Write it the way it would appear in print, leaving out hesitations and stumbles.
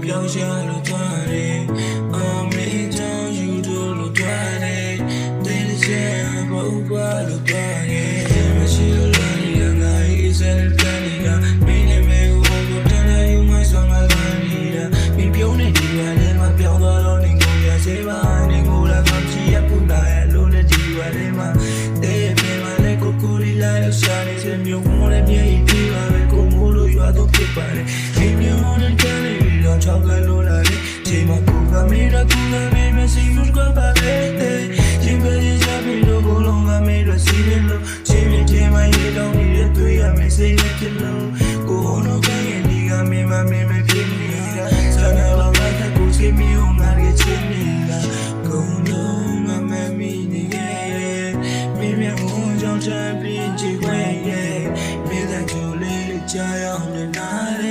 ပြောရှာလို့သွားတယ်အမေကြောင့်ယူတို့လို့သွားတယ်တင်းချင်ဖို့ဘာလို့သွားတယ်မရှိလို့လည်းရငါရေးစတဲ့ပြန်နေတာမင်းနဲ့မဲကိုတန်းနေယူမှဆောင်လာနေတာမင်းပြုံးနေဒီမှာလည်းမပြောင်းသွားတော့နေကိုရစေပါနေကိုလာကောင်းချီရပူလာရဲ့လို့လည်းဒီဝါလေးမှာတဲ့ပြန်မလဲကိုကိုလေးလာလို့ရှာနေစမျိုးမိုးလည်းမြေကြီးပြေးပါပဲကိုမိုးလို့ရွာတော့ဖြစ်ပါတယ်ဒီမျိုးနဲ့ကန်နေတော့ချောက်ကလို့လာတယ်ချိန်မှာကိုကမေးတော့ကိုကမေးမရှိဘူးကွာပါပဲချိန်ပဲရပြီးတော့ဘလုံးကမေးတော့စီးလို့ချိန်မြချိန်မှရေတော့နေတဲ့တွေ့ရမယ်စိတ်နဲ့ဖြစ်လို့ကိုတော့ကရဲ့ဒီကမေးမမေးမဖြစ်နေတာဆန္ဒလောကတဲ့ကိုစီမီအောင်ငါရဲ့ချင်းနေတာကိုတော့ငါမမီနေရဲ့မေးမြန်းကြောင့်ချမ်းပြီးကြည့်ခွင့်ရဲ့မေးတဲ့ကြိုးလေးကြားအောင်နား